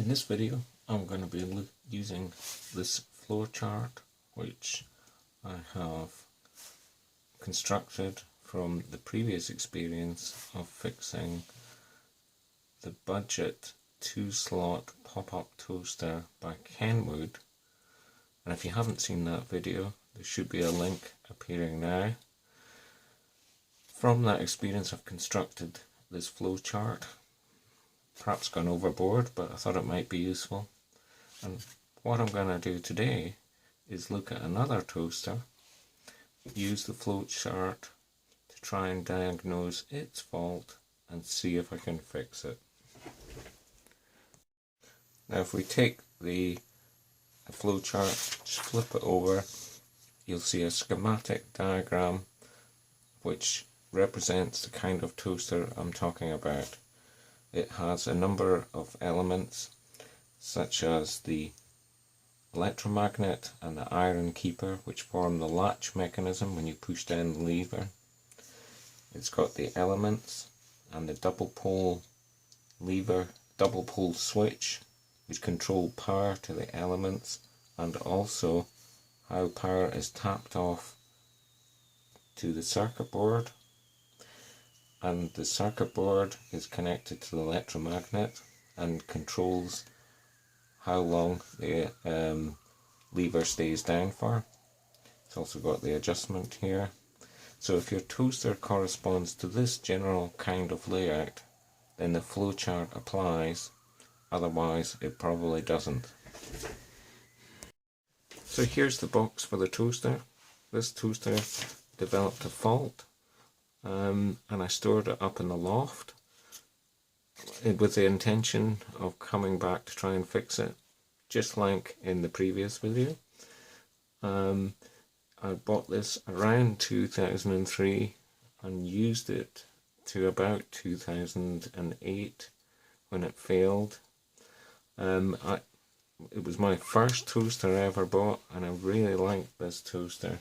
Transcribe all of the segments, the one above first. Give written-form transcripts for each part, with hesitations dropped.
In this video I'm going to be using this flowchart which I have constructed from the previous experience of fixing the budget 2-slot pop-up toaster by Kenwood. And if you haven't seen that video, there should be a link appearing now. From that experience I've constructed this flowchart. Perhaps gone overboard, but I thought it might be useful. And what I'm going to do today is look at another toaster, use the flowchart to try and diagnose its fault and see if I can fix it. Now if we take the flowchart, just flip it over, you'll see a schematic diagram which represents the kind of toaster I'm talking about. It has a number of elements such as the electromagnet and the iron keeper, which form the latch mechanism when you push down the lever. It's got the elements and the double pole lever, double pole switch, which control power to the elements and also how power is tapped off to the circuit board. And the circuit board is connected to the electromagnet and controls how long the lever stays down for. It's also got the adjustment here. So if your toaster corresponds to this general kind of layout, then the flowchart applies, otherwise it probably doesn't. So here's the box for the toaster. This toaster developed a fault. And I stored it up in the loft with the intention of coming back to try and fix it, just like in the previous video. I bought this around 2003 and used it to about 2008 when it failed. It was my first toaster I ever bought and I really liked this toaster,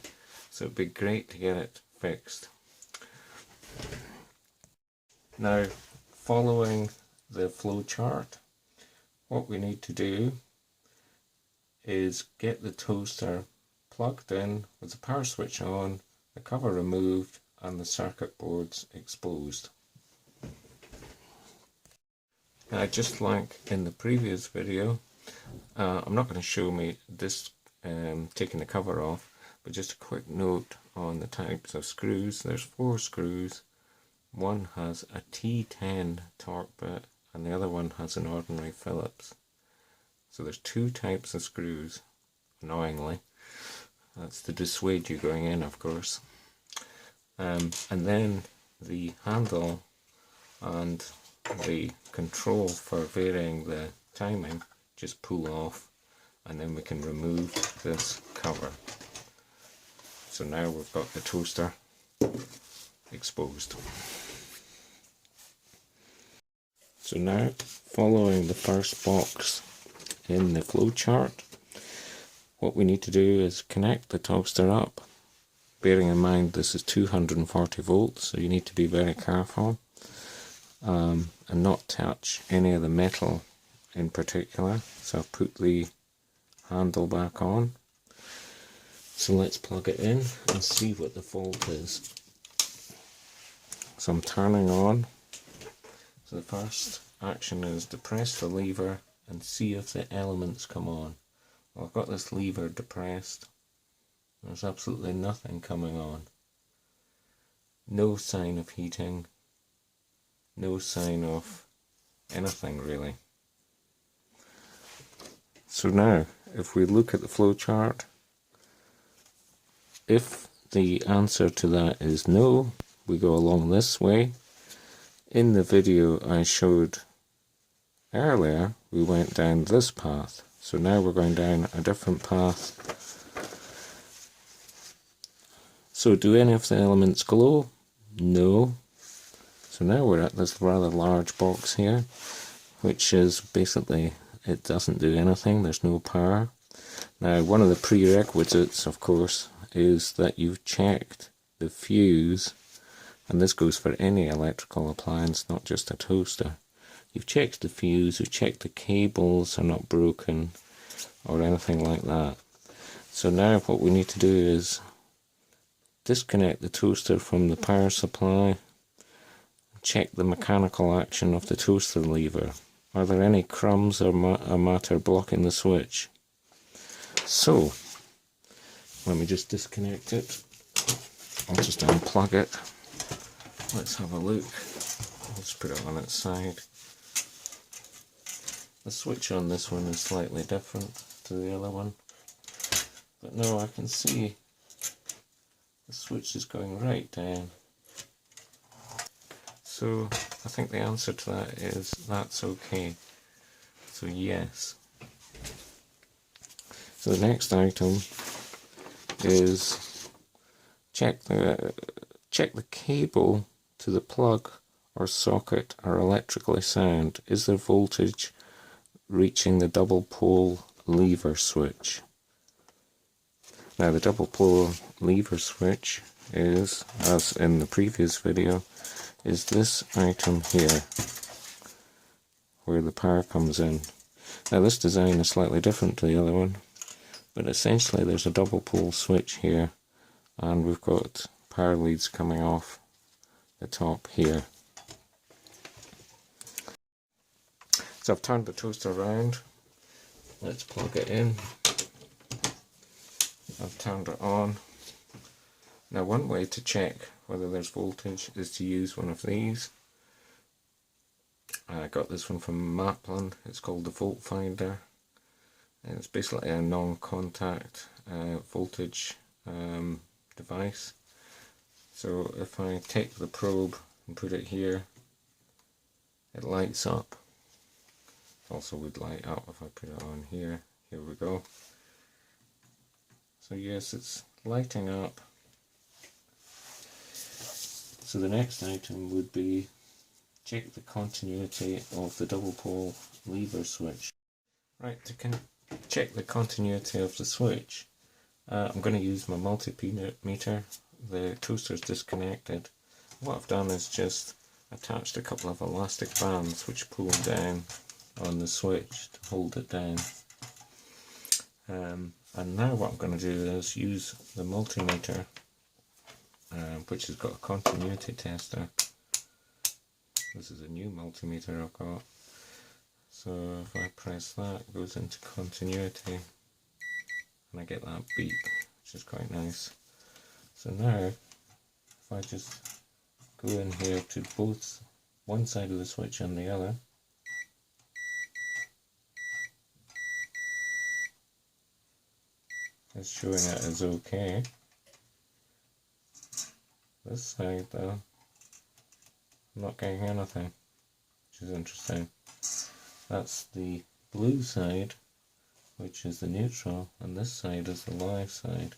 so it'd be great to get it fixed. Now, following the flowchart, what we need to do is get the toaster plugged in with the power switch on, the cover removed and the circuit boards exposed. Now, just like in the previous video, I'm not going to show me this taking the cover off, but just a quick note on the types of screws. There's 4 screws. One has a T10 torque bit and the other one has an ordinary Phillips. So there's 2 types of screws, annoyingly. That's to dissuade you going in, of course. And then the handle and the control for varying the timing just pull off, and then we can remove this cover. So now we've got the toaster exposed. So now, following the first box in the flowchart, what we need to do is connect the toaster up, bearing in mind this is 240 volts, so you need to be very careful and not touch any of the metal in particular. So I've put the handle back on. So let's plug it in and see what the fault is. So I'm turning on. So the first action is to press the lever and see if the elements come on. Well, I've got this lever depressed. There's absolutely nothing coming on. No sign of heating. No sign of anything really. So now, if we look at the flowchart, if the answer to that is no, we go along this way. In the video I showed earlier, we went down this path. So now we're going down a different path. So do any of the elements glow? No. So now we're at this rather large box here, which is basically, it doesn't do anything, there's no power. Now, one of the prerequisites, of course, is that you've checked the fuse, and this goes for any electrical appliance, not just a toaster. you've checked the fuse, you've checked the cables are not broken or anything like that. So now what we need to do is disconnect the toaster from the power supply, check the mechanical action of the toaster lever. Are there any crumbs or matter blocking the switch? So, let me just disconnect it. I'll just unplug it. Let's have a look. Let's put it on its side. The switch on this one is slightly different to the other one. But no, I can see the switch is going right down. So I think the answer to that is that's okay. So yes. So the next item is check the cable to the plug or socket are electrically sound. Is there voltage reaching the double pole lever switch? Now the double pole lever switch is, as in the previous video, is this item here, where the power comes in. Now this design is slightly different to the other one, but essentially there's a double pole switch here, and we've got power leads coming off the top here. So I've turned the toaster around. Let's plug it in. I've turned it on. Now one way to check whether there's voltage is to use one of these. I got this one from Maplin. It's called the Volt Finder. And it's basically a non-contact voltage device. So if I take the probe and put it here, it lights up. It also would light up if I put it on here. Here we go. So yes, it's lighting up. So the next item would be check the continuity of the double pole lever switch. Right, to check the continuity of the switch, I'm going to use my multimeter. The toaster is disconnected. What I've done is just attached a couple of elastic bands which pull down on the switch to hold it down. And now what I'm going to do is use the multimeter, which has got a continuity tester. This is a new multimeter I've got. So if I press that, it goes into continuity, and I get that beep, which is quite nice. So now, if I just go in here to both one side of the switch and the other, it's showing it as okay. This side though, I'm not getting anything, which is interesting. That's the blue side, which is the neutral, and this side is the live side.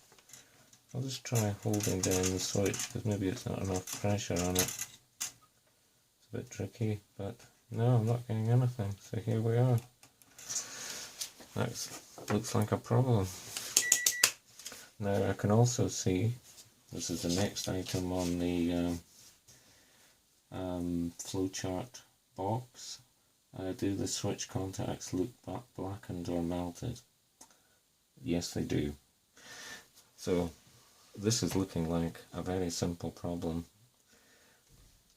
I'll just try holding down the switch, because maybe it's not enough pressure on it. It's a bit tricky, but no, I'm not getting anything, so here we are. That looks like a problem. Now I can also see, this is the next item on the flowchart box. Do the switch contacts look blackened or melted? Yes, they do. So this is looking like a very simple problem.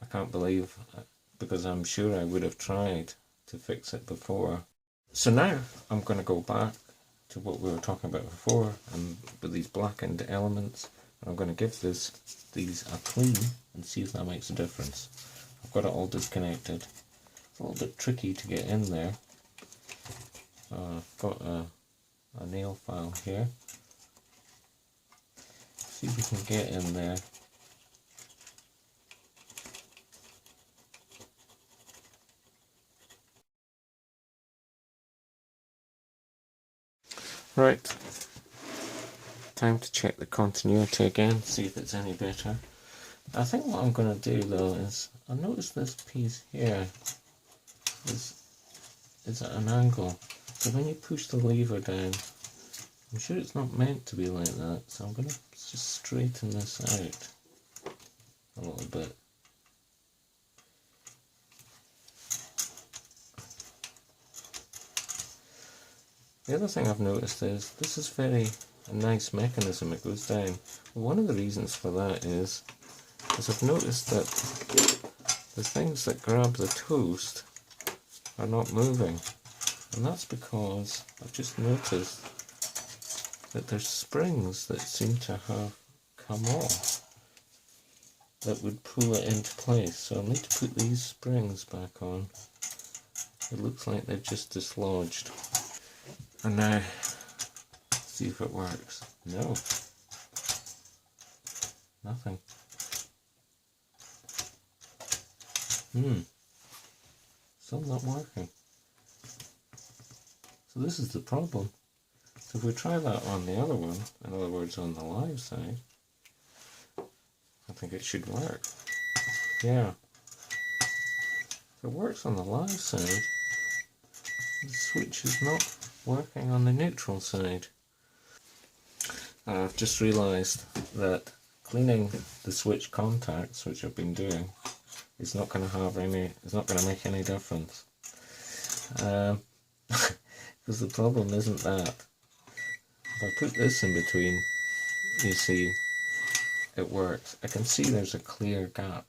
I can't believe, because I'm sure I would have tried to fix it before. So now I'm going to go back to what we were talking about before, and with these blackened elements, I'm going to give these a clean and see if that makes a difference. I've got it all disconnected. It's a little bit tricky to get in there. I've got a nail file here. See if we can get in there. Right, time to check the continuity again, see if it's any better. I think what I'm going to do though is, I notice this piece here is at an angle, so when you push the lever down, I'm sure it's not meant to be like that, so I'm going to just straighten this out a little bit. The other thing I've noticed is this is a nice mechanism. It goes down. One of the reasons for that is I've noticed that the things that grab the toast are not moving, and that's because I've just noticed that there's springs that seem to have come off that would pull it into place. So I'll need to put these springs back on. It looks like they've just dislodged. And now, see if it works. No. Nothing. Still not working. So this is the problem. So if we try that on the other one, in other words on the live side, I think it should work. Yeah. If it works on the live side, the switch is not working on the neutral side. I've just realised that cleaning the switch contacts, which I've been doing, is not going to make any difference. Because the problem isn't that. If I put this in between, you see it works. I can see there's a clear gap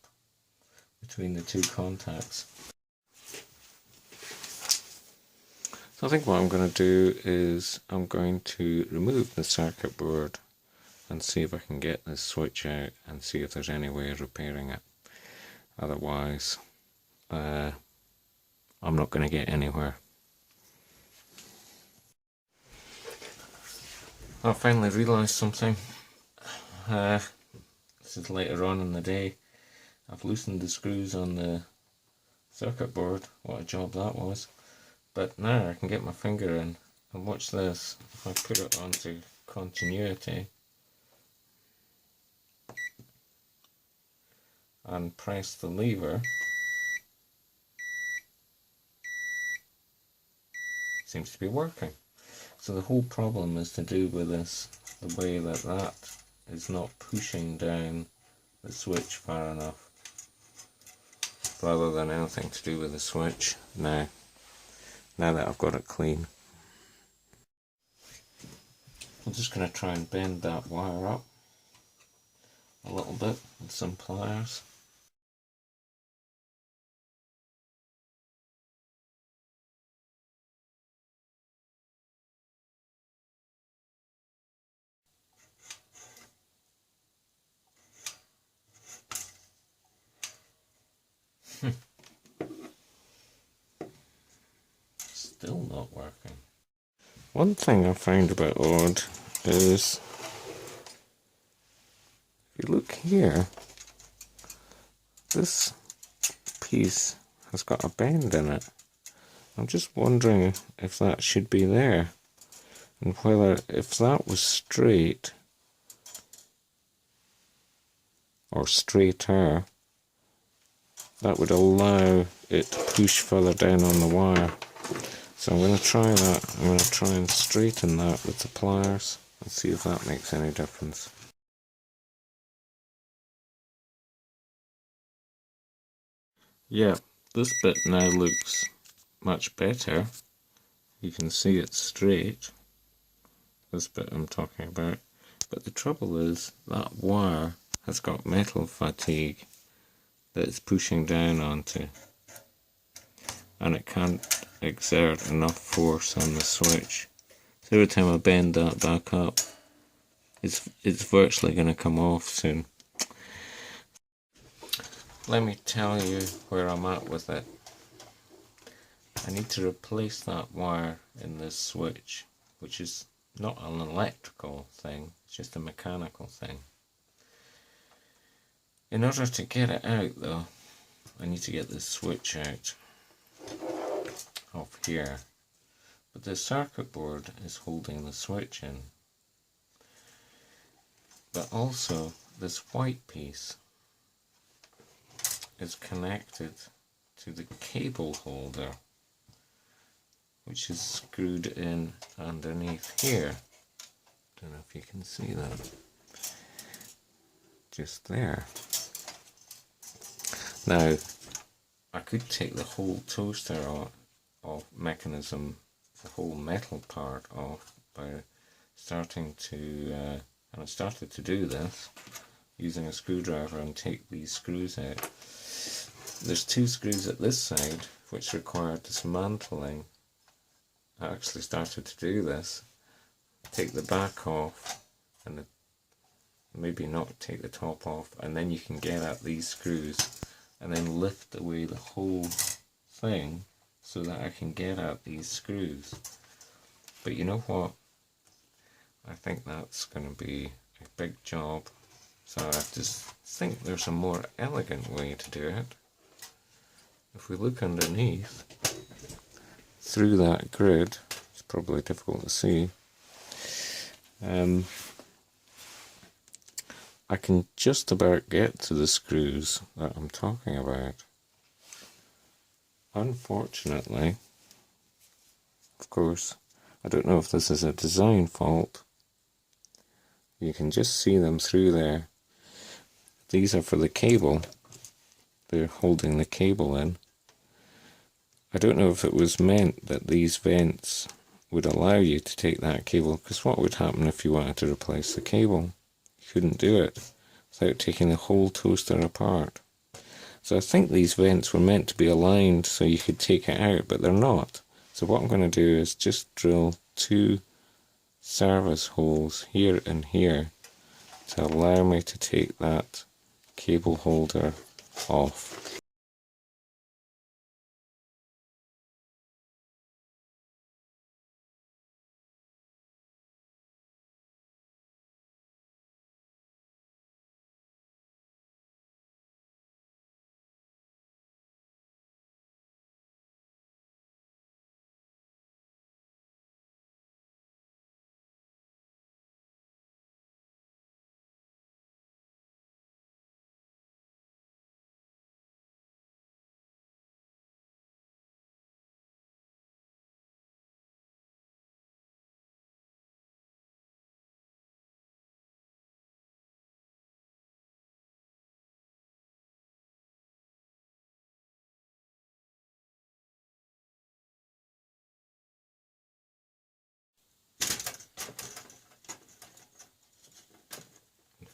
between the two contacts. So I think what I'm going to do is I'm going to remove the circuit board and see if I can get this switch out and see if there's any way of repairing it. Otherwise, I'm not going to get anywhere. I finally realised something. This is later on in the day. I've loosened the screws on the circuit board. What a job that was. But now I can get my finger in and watch this. If I put it onto continuity and press the lever, it seems to be working. So the whole problem is to do with this, the way that is not pushing down the switch far enough, rather than anything to do with the switch. Now that I've got it clean, I'm just going to try and bend that wire up a little bit with some pliers. Still not working. One thing I find a bit odd is, if you look here, this piece has got a bend in it. I'm just wondering if that should be there, and whether, if that was straight or straighter, that would allow it to push further down on the wire. So I'm going to try that. I'm going to try and straighten that with the pliers and see if that makes any difference. Yeah, this bit now looks much better. You can see it's straight, this bit I'm talking about. But the trouble is that wire has got metal fatigue that it's pushing down onto, and it can't exert enough force on the switch. So every time I bend that back up, it's virtually going to come off soon. Let me tell you where I'm at with it. I need to replace that wire in this switch, which is not an electrical thing, it's just a mechanical thing. In order to get it out though, I need to get this switch out off here. But the circuit board is holding the switch in. But also this white piece is connected to the cable holder, which is screwed in underneath here. Don't know if you can see that. Just there. Now, I could take the whole toaster off mechanism the whole metal part off by starting to, and I started to do this using a screwdriver and take these screws out. There's two screws at this side which require dismantling. I actually started to do this, take the back off and maybe not take the top off, and then you can get at these screws and then lift away the whole thing so that I can get at these screws. But you know what? I think that's going to be a big job, so I just think there's a more elegant way to do it. If we look underneath, through that grid, it's probably difficult to see, I can just about get to the screws that I'm talking about. Unfortunately, of course, I don't know if this is a design fault. You can just see them through there. These are for the cable. They're holding the cable in. I don't know if it was meant that these vents would allow you to take that cable, because what would happen if you wanted to replace the cable? You couldn't do it without taking the whole toaster apart. So I think these vents were meant to be aligned so you could take it out, but they're not. So what I'm going to do is just drill two service holes here and here to allow me to take that cable holder off.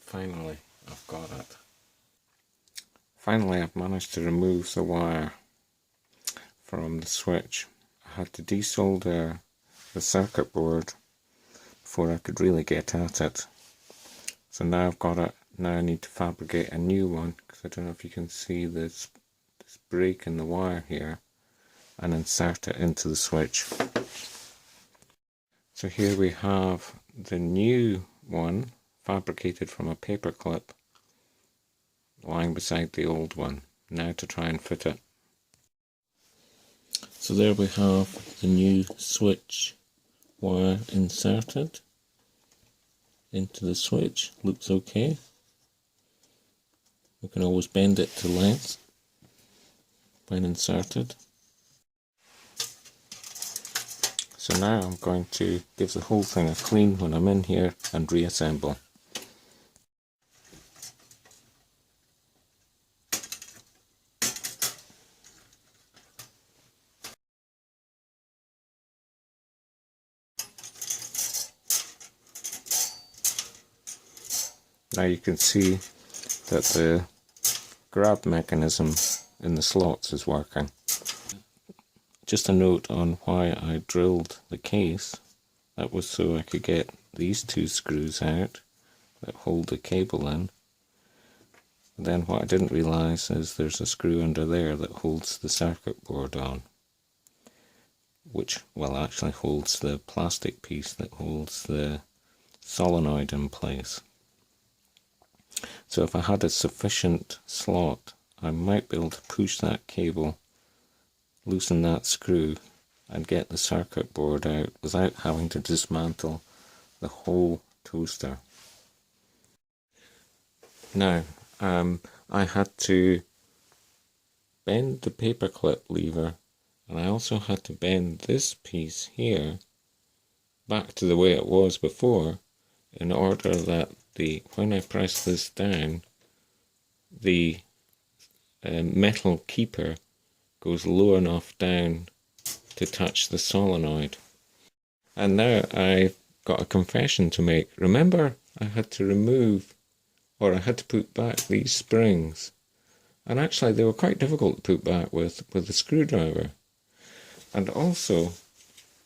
Finally, I've got it. Finally, I've managed to remove the wire from the switch. I had to desolder the circuit board before I could really get at it. So now I've got it. Now I need to fabricate a new one, because I don't know if you can see this break in the wire here, and insert it into the switch. So here we have the new one, fabricated from a paper clip, lying beside the old one. Now to try and fit it. So there we have the new switch wire inserted into the switch. Looks okay. We can always bend it to length when inserted. So now I'm going to give the whole thing a clean when I'm in here and reassemble. Now you can see that the grab mechanism in the slots is working. Just a note on why I drilled the case. That was so I could get these two screws out that hold the cable in. And then what I didn't realise is there's a screw under there that holds the circuit board on, which, well, actually holds the plastic piece that holds the solenoid in place. So if I had a sufficient slot, I might be able to push that cable, loosen that screw, and get the circuit board out without having to dismantle the whole toaster. Now, I had to bend the paperclip lever, and I also had to bend this piece here back to the way it was before, in order that when I press this down, the metal keeper goes low enough down to touch the solenoid. And now I've got a confession to make. Remember, I had to remove, or I had to put back these springs. And actually they were quite difficult to put back with the screwdriver. And also,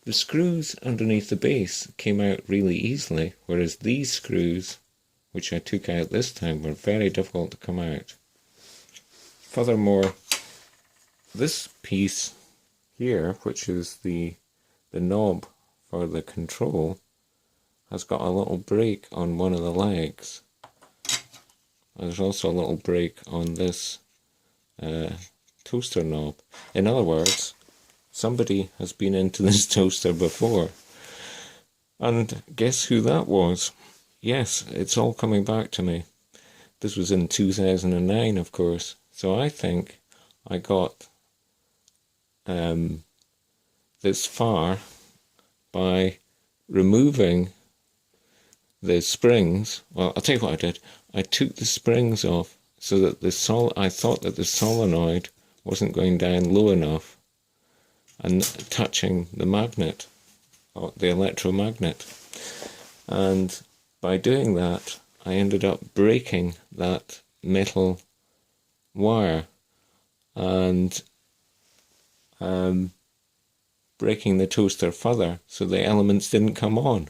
the screws underneath the base came out really easily, whereas these screws, which I took out this time, were very difficult to come out. Furthermore, this piece here, which is the knob for the control, has got a little break on one of the legs. There's also a little break on this toaster knob. In other words, somebody has been into this toaster before. And guess who that was? Yes, it's all coming back to me. This was in 2009, of course. So I think I got this far by removing the springs. Well, I'll tell you what I did. I took the springs off so that I thought that the solenoid wasn't going down low enough and touching the magnet, or the electromagnet. And by doing that, I ended up breaking that metal wire and breaking the toaster further so the elements didn't come on.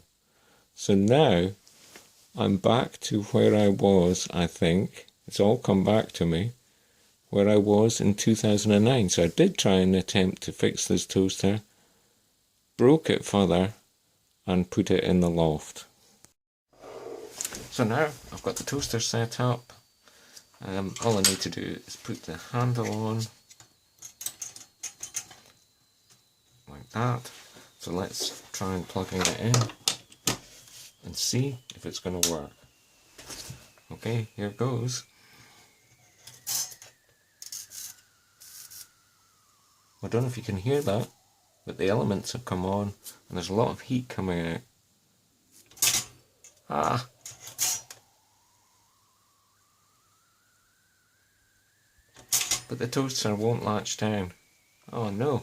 So now I'm back to where I was, I think. It's all come back to me, where I was in 2009. So I did try and attempt to fix this toaster, broke it further, and put it in the loft. So now I've got the toaster set up. All I need to do is put the handle on, like that. So let's try and plugging it in and see if it's going to work. Okay, here goes. I don't know if you can hear that, but the elements have come on and there's a lot of heat coming out. Ah! But the toaster won't latch down. Oh no!